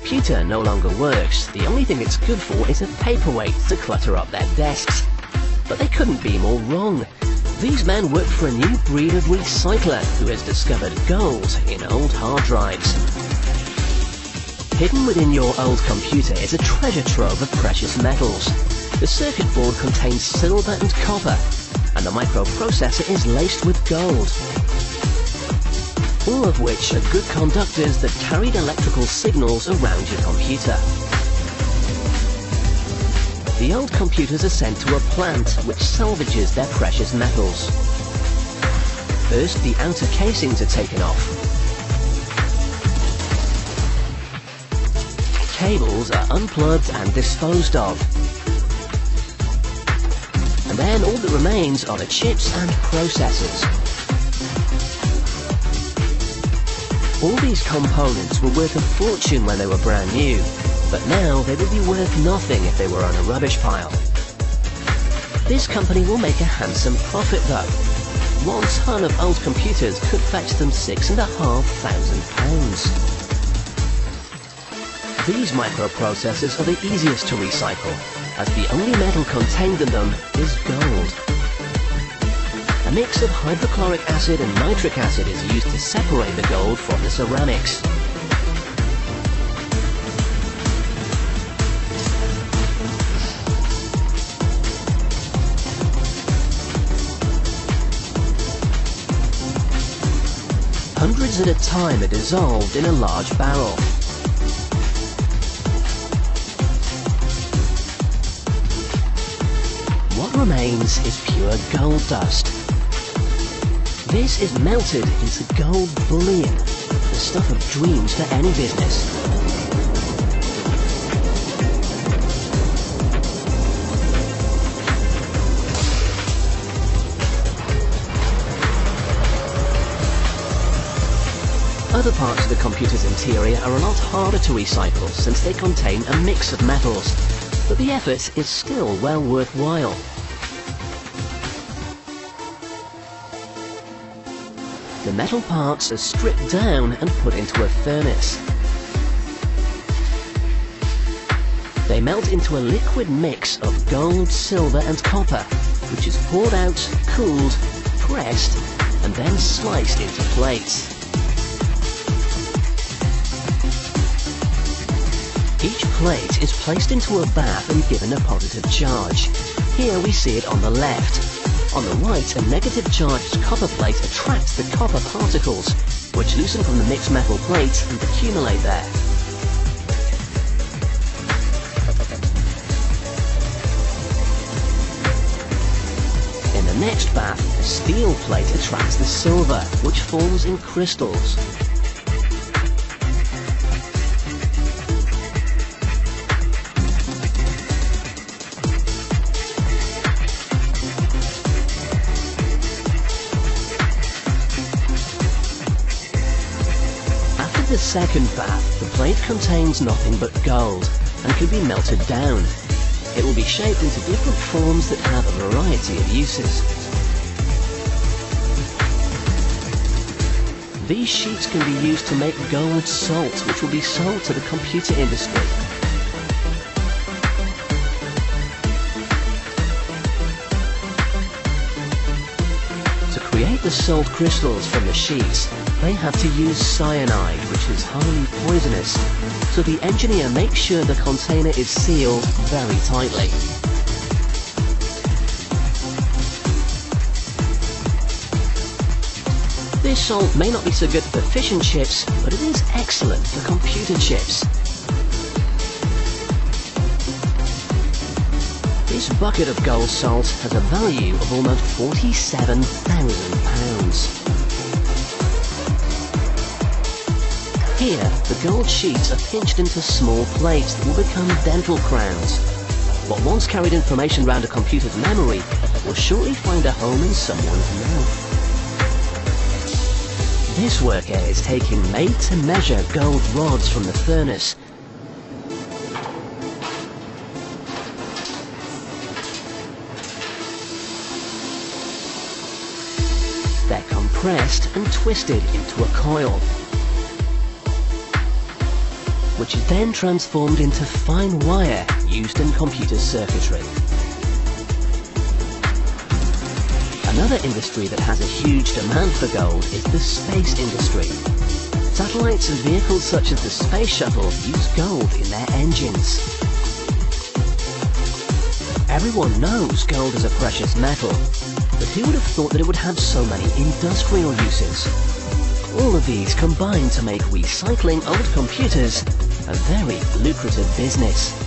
computer no longer works, the only thing it's good for is a paperweight to clutter up their desks. But they couldn't be more wrong. These men work for a new breed of recycler who has discovered gold in old hard drives. Hidden within your old computer is a treasure trove of precious metals. The circuit board contains silver and copper, and the microprocessor is laced with gold. All of which are good conductors that carried electrical signals around your computer. The old computers are sent to a plant which salvages their precious metals. First, the outer casings are taken off. Cables are unplugged and disposed of. And then all that remains are the chips and processors. All these components were worth a fortune when they were brand new, but now they would be worth nothing if they were on a rubbish pile. This company will make a handsome profit though. 1 ton of old computers could fetch them £6,500. These microprocessors are the easiest to recycle, as the only metal contained in them is gold. A mix of hydrochloric acid and nitric acid is used to separate the gold from the ceramics. Hundreds at a time are dissolved in a large barrel. What remains is pure gold dust. This is melted into gold bullion, the stuff of dreams for any business. Other parts of the computer's interior are a lot harder to recycle since they contain a mix of metals, but the effort is still well worthwhile. The metal parts are stripped down and put into a furnace. They melt into a liquid mix of gold, silver and copper, which is poured out, cooled, pressed, and then sliced into plates. Each plate is placed into a bath and given a positive charge. Here we see it on the left. On the right, a negative charged copper plate attracts the copper particles, which loosen from the mixed metal plate and accumulate there. In the next bath, a steel plate attracts the silver, which forms in crystals. The second bath, the plate contains nothing but gold and can be melted down. It will be shaped into different forms that have a variety of uses. These sheets can be used to make gold salt, which will be sold to the computer industry. To create the salt crystals from the sheets, they have to use cyanide, which is highly poisonous, so the engineer makes sure the container is sealed very tightly. This salt may not be so good for fish and chips, but it is excellent for computer chips. This bucket of gold salt has a value of almost £47,000. Here, the gold sheets are pinched into small plates that will become dental crowns. What once carried information around a computer's memory will shortly find a home in someone's mouth. This worker is taking made-to-measure gold rods from the furnace. They're compressed and twisted into a coil. which is then transformed into fine wire used in computer circuitry. Another industry that has a huge demand for gold is the space industry. Satellites and vehicles such as the Space Shuttle use gold in their engines. Everyone knows gold is a precious metal, but who would have thought that it would have so many industrial uses? All of these combine to make recycling old computers a very lucrative business.